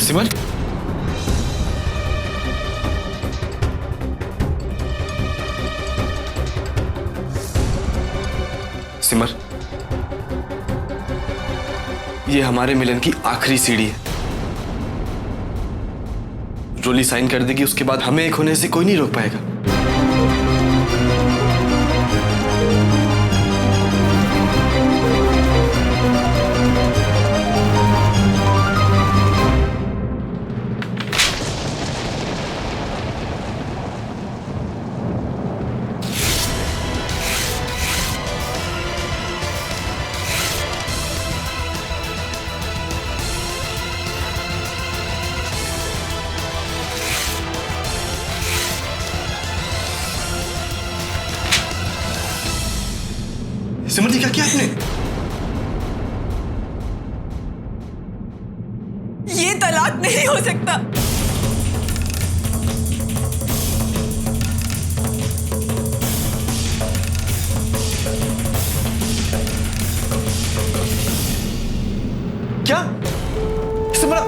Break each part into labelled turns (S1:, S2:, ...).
S1: सिमर, सिमर, ये हमारे मिलन की आखिरी सीढ़ी है। रोली साइन कर देगी, उसके बाद हमें एक होने से कोई नहीं रोक पाएगा। सिमर जी, क्या किया आपने?
S2: ये तलाक नहीं हो सकता।
S1: क्या? सिमर,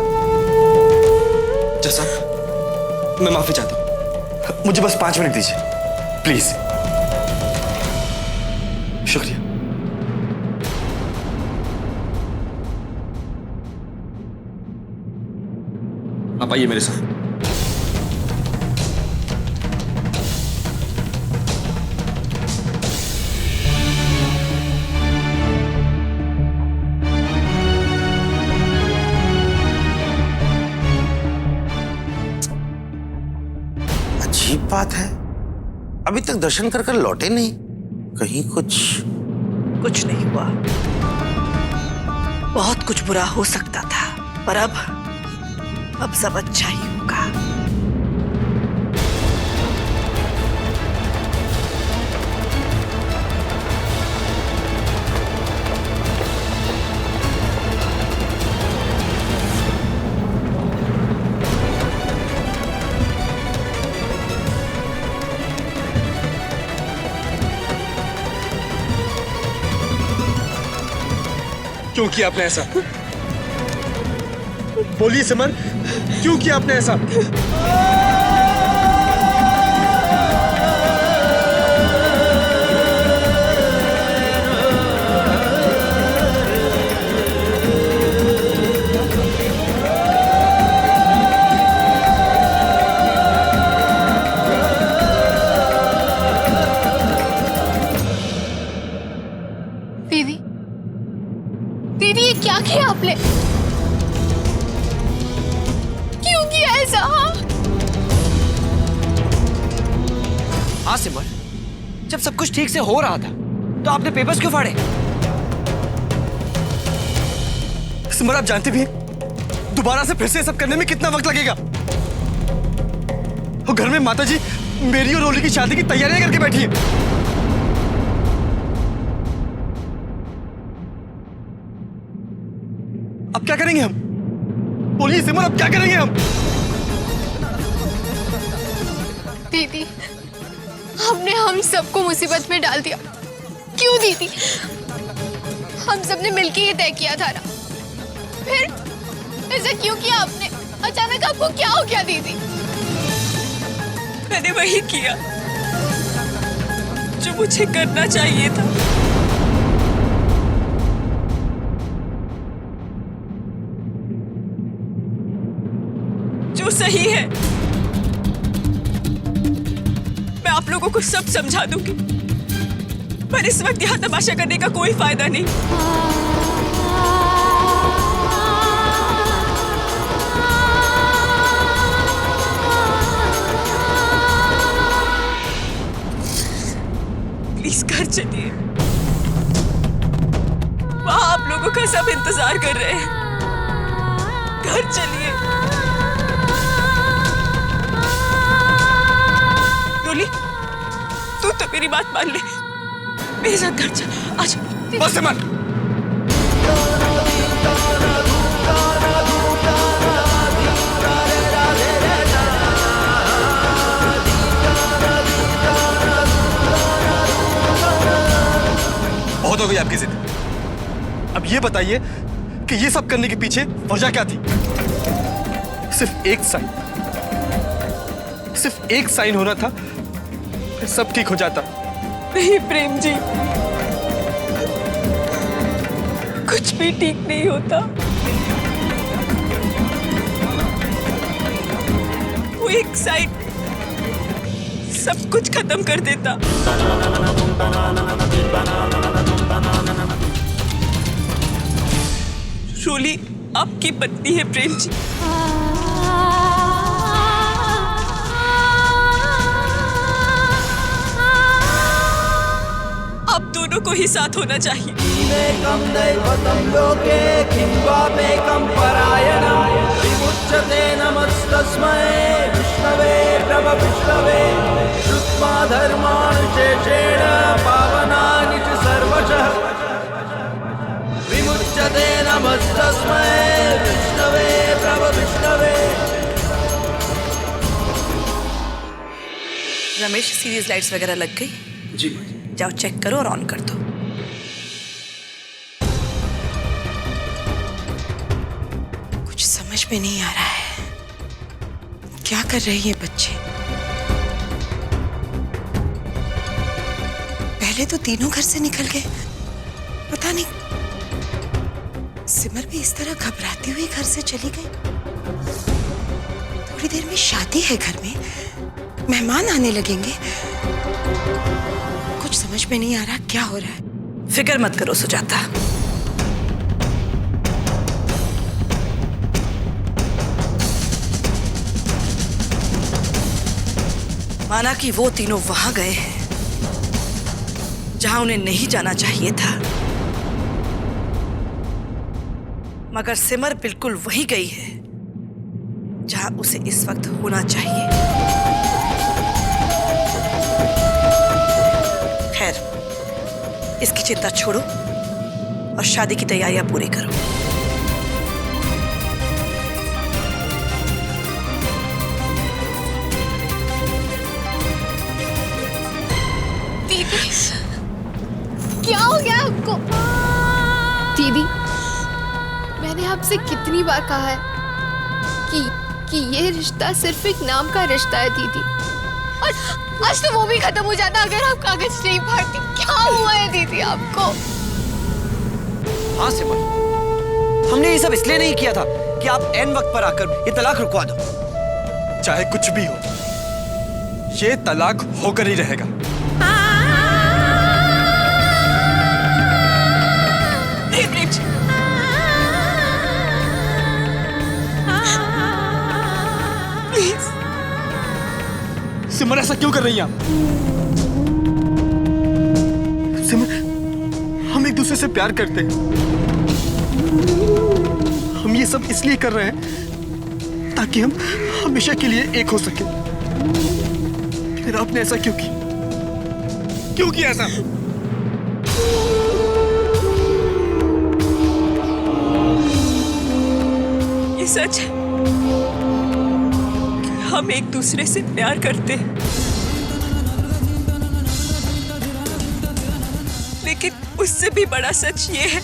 S1: जैसा मैं माफी चाहता हूं, मुझे बस 5 मिनट दीजिए प्लीज। शुक्रिया। आप आइए मेरे साथ।
S3: अजीब बात है, अभी तक दर्शन कर कर लौटे नहीं। कहीं कुछ
S2: नहीं हुआ। बहुत कुछ बुरा हो सकता था, पर अब सब अच्छा ही होगा।
S1: क्यों किया आपने ऐसा? बोलिए सिमर, क्यों किया आपने ऐसा?
S4: दीदी, दीदी, ये क्या किया आपने? क्यों किया ऐसा?
S5: हाँ सिमर, जब सब कुछ ठीक से हो रहा था तो आपने पेपर्स क्यों फाड़े?
S1: सिमर, आप जानते भी हैं दोबारा से फिर से सब करने में कितना वक्त लगेगा। और घर में माताजी मेरी और रोली की शादी की तैयारियां करके बैठी है। अब क्या करेंगे हम? बोलिए सिमर, अब क्या करेंगे हम?
S4: दीदी, हमने हम सबको मुसीबत में डाल दिया। क्यों दीदी? हम सबने मिलकर ये तय किया था ना। फिर ऐसा क्यों किया आपने? अचानक आपको क्या हो गया दीदी?
S2: मैंने वही किया जो मुझे करना चाहिए था। जो सही है। मैं आप लोगों को सब समझा दूंगी, पर इस वक्त यहाँ तमाशा करने का कोई फायदा नहीं। प्लीज घर चलिए, वहां आप लोगों का सब इंतजार कर रहे हैं। घर चलिए। रोली, तू तो मेरी बात मान ले, मेरे साथ घर चल। आजा।
S1: बस सिमर, बहुत हो गई आपकी जिद। अब ये बताइए कि ये सब करने के पीछे वजह क्या थी? सिर्फ एक साइन होना था, फिर सब ठीक हो जाता।
S2: नहीं प्रेम जी, कुछ भी ठीक नहीं होता। वो एक साइड सब कुछ खत्म कर देता। रोली आपकी पत्नी है प्रेम जी। आप दोनों को ही साथ होना चाहिए।
S6: एकं दैवतं लोके किं वामेकं परायणं विमुच्यते नमस्तस्मै विष्णवे प्रभ विष्णवे श्रुत्वा धर्मानुशेषेण पावनानि च सर्वशः विमुच्यते नमस्तस्मै विष्णवे प्रभ विष्णवे।
S7: रमेश, सीरीज लाइट्स वगैरह लग गई?
S1: जी
S7: जाओ चेक करो और ऑन कर दो। कुछ समझ में नहीं आ रहा है, क्या कर रहे हैं ये बच्चे? पहले तो तीनों घर से निकल गए, पता नहीं सिमर भी इस तरह घबराती हुई घर से चली गई। थोड़ी देर में शादी है घर में, मेहमान आने लगेंगे। कुछ समझ में नहीं आ रहा क्या हो रहा है। फिक्र मत करो सुजाता, माना कि वो तीनों वहां गए हैं जहां उन्हें नहीं जाना चाहिए था, मगर सिमर बिल्कुल वहीं गई है जहां उसे इस वक्त होना चाहिए। खैर, इसकी चिंता छोड़ो और शादी की तैयारियां पूरी करो।
S4: दीदी, क्या हो गया आपको? दीदी, मैंने आपसे कितनी बार कहा है कि ये रिश्ता सिर्फ एक नाम का रिश्ता है दीदी, और आज तो वो भी खत्म हो जाता अगर आप कागज नहीं फाड़ती। क्या हुआ है दीदी आपको?
S5: हाँ सिमर, हमने ये सब इसलिए नहीं किया था कि आप एन वक्त पर आकर ये तलाक रुकवा दो।
S1: चाहे कुछ भी हो, ये तलाक होकर ही रहेगा।
S2: नहीं प्रेम जी, प्लीज।
S1: सिमर, ऐसा क्यों कर रही हैं आप? सिमर, हम एक दूसरे से प्यार करते हैं। हम ये सब इसलिए कर रहे हैं ताकि हम हमेशा के लिए एक हो सके। फिर आपने ऐसा क्यों किया? क्यों किया ऐसा?
S2: ये सच है कि हम एक दूसरे से प्यार करते हैं, लेकिन उससे भी बड़ा सच ये है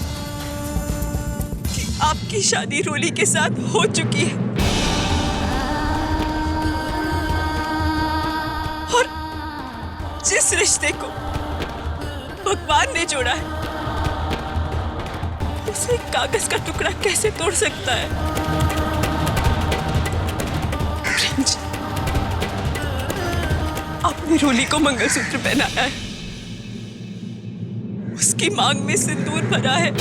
S2: कि आपकी शादी रोली के साथ हो चुकी है और जिस रिश्ते को भगवान ने जोड़ा है उसे एक कागज का टुकड़ा कैसे तोड़ सकता है? प्रेम जी, आपने रोली को मंगलसूत्र पहनाया है, उसकी मांग में सिंदूर भरा है,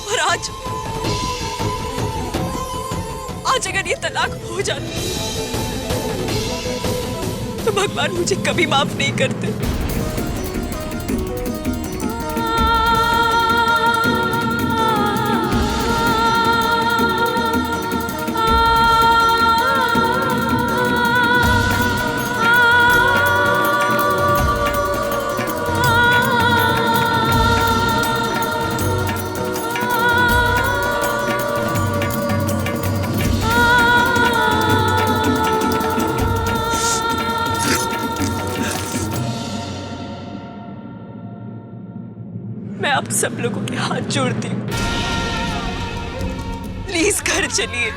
S2: और आज अगर ये तलाक हो जाती तो भगवान मुझे कभी माफ नहीं करते। मैं आप सब लोगों के हाथ जोड़ती हूँ, प्लीज घर चलिए।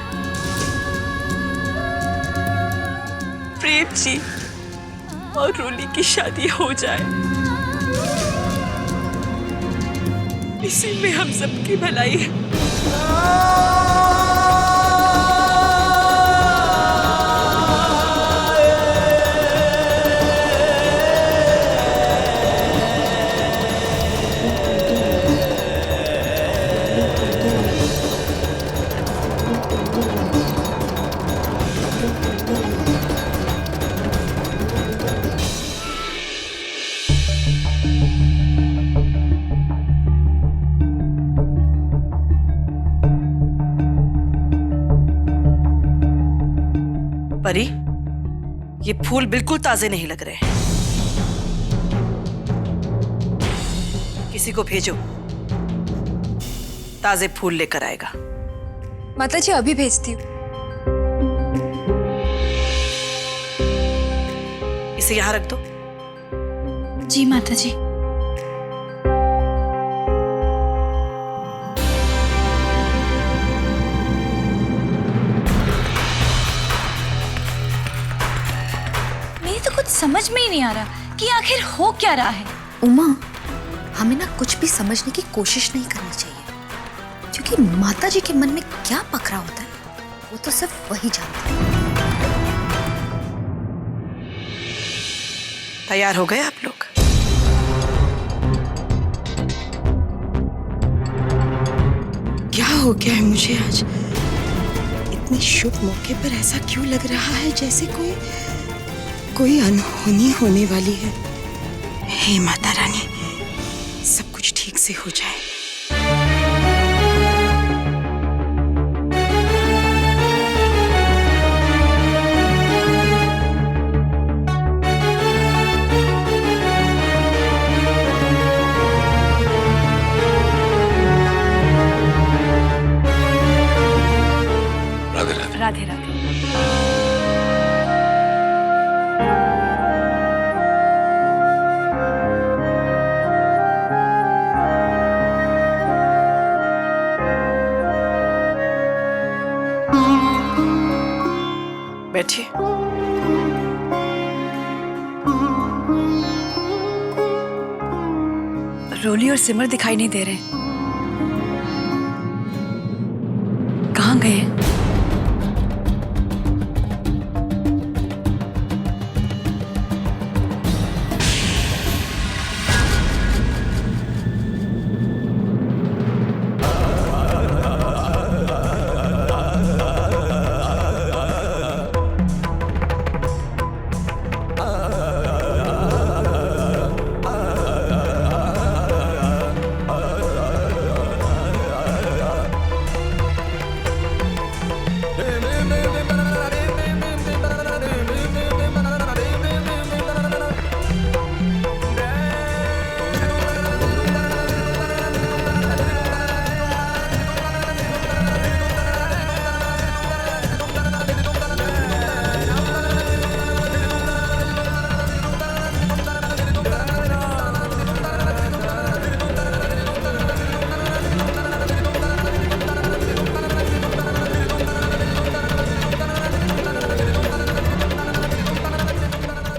S2: प्रेम जी और रोली की शादी हो जाए, इसी में हम सबकी भलाई है।
S7: परी, ये फूल बिल्कुल ताजे नहीं लग रहे हैं। किसी को भेजो, ताजे फूल लेकर आएगा।
S8: माता जी अभी भेजती हूँ।
S7: इसे यहाँ रख दो।
S8: जी माता जी। मेरी तो कुछ समझ में ही नहीं आ रहा कि आखिर हो क्या रहा है।
S9: उमा, हमें ना कुछ भी समझने की कोशिश नहीं करनी चाहिए, क्योंकि माता जी के मन में क्या पक रहा होता है वो तो सिर्फ वही जानते हैं।
S7: तैयार हो गए आप लोग?
S10: क्या हो गया है मुझे आज? इतने शुभ मौके पर ऐसा क्यों लग रहा है जैसे कोई अनहोनी होने वाली है। हे माता रानी, सब कुछ ठीक से हो जाए।
S8: राधे राधे।
S7: बैठिए।
S8: रोली और सिमर दिखाई नहीं दे रहे, कहाँ गए?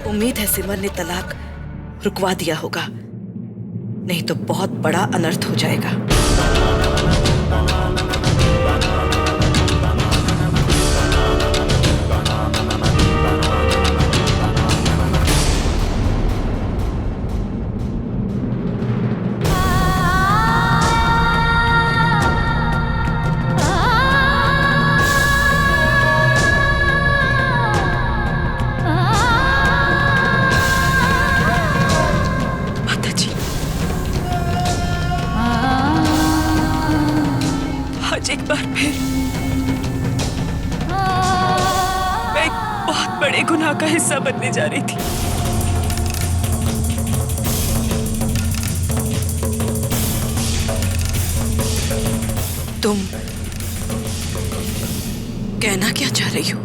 S7: उम्मीद है सिमर ने तलाक रुकवा दिया होगा, नहीं तो बहुत बड़ा अनर्थ हो जाएगा।
S2: आज एक बार फिर मैं एक बहुत बड़े गुनाह का हिस्सा बनने जा रही थी।
S7: तुम कहना क्या चाह रही हो?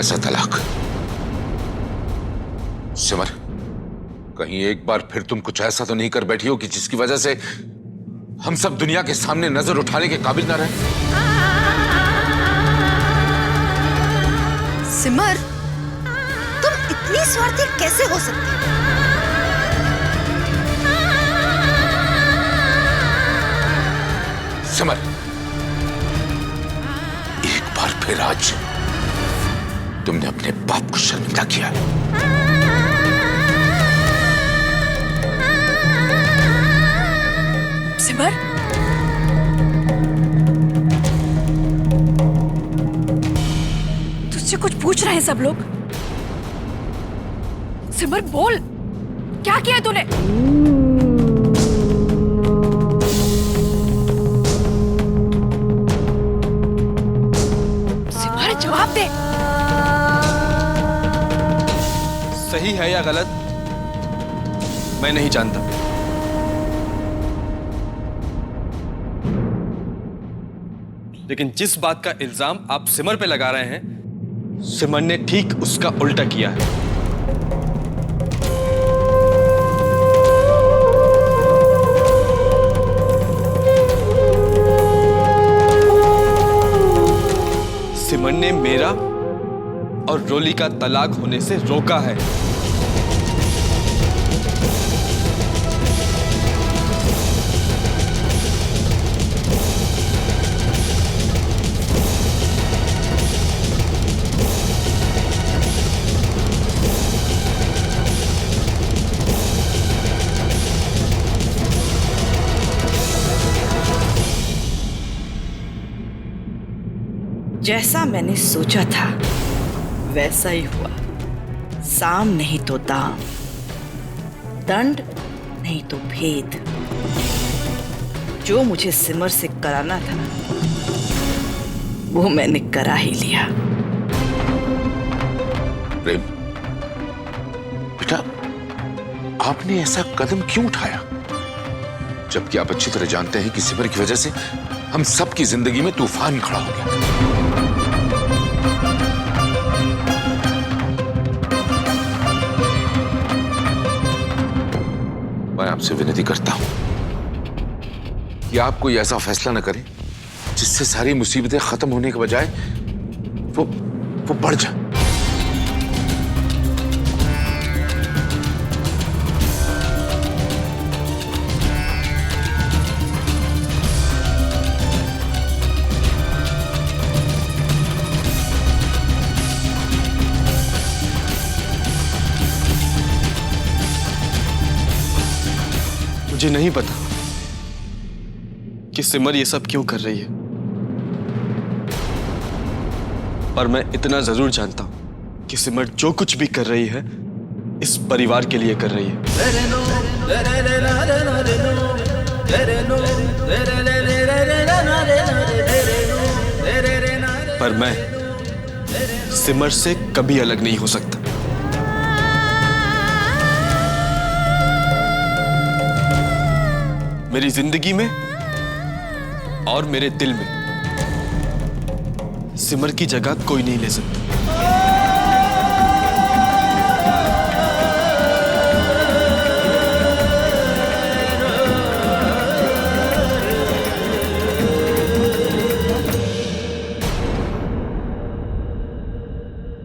S11: कैसा तलाक? सिमर, कहीं एक बार फिर तुम कुछ ऐसा तो नहीं कर बैठी हो कि जिसकी वजह से हम सब दुनिया के सामने नजर उठाने के काबिल ना रहे?
S9: सिमर, तुम इतनी स्वार्थी कैसे हो सकती हो?
S11: सिमर, एक बार फिर आज तुमने अपने बाप को शर्मिंदा किया।
S2: सिमर, तुझसे कुछ पूछ रहे हैं सब लोग। सिमर बोल, क्या किया तूने? सिमर जवाब दे।
S1: सही है या गलत मैं नहीं जानता, लेकिन जिस बात का इल्जाम आप सिमर पे लगा रहे हैं, सिमर ने ठीक उसका उल्टा किया है। सिमर ने मेरा और रोली का तलाक होने से रोका है।
S7: जैसा मैंने सोचा था वैसा ही हुआ। साम नहीं तो दाम, दंड नहीं तो भेद। जो मुझे सिमर से कराना था वो मैंने करा ही लिया।
S11: प्रेम, बेटा, आपने ऐसा कदम क्यों उठाया जबकि आप अच्छी तरह जानते हैं कि सिमर की वजह से हम सबकी जिंदगी में तूफान खड़ा हो गया? मैं आपसे विनती करता हूं कि आप कोई ऐसा फैसला न करें जिससे सारी मुसीबतें खत्म होने के बजाय वो बढ़ जाए।
S1: मुझे नहीं पता कि सिमर ये सब क्यों कर रही है, पर मैं इतना जरूर जानता हूं कि सिमर जो कुछ भी कर रही है इस परिवार के लिए कर रही है। पर मैं सिमर से कभी अलग नहीं हो सकता। मेरी जिंदगी में और मेरे दिल में सिमर की जगह कोई नहीं ले सकता।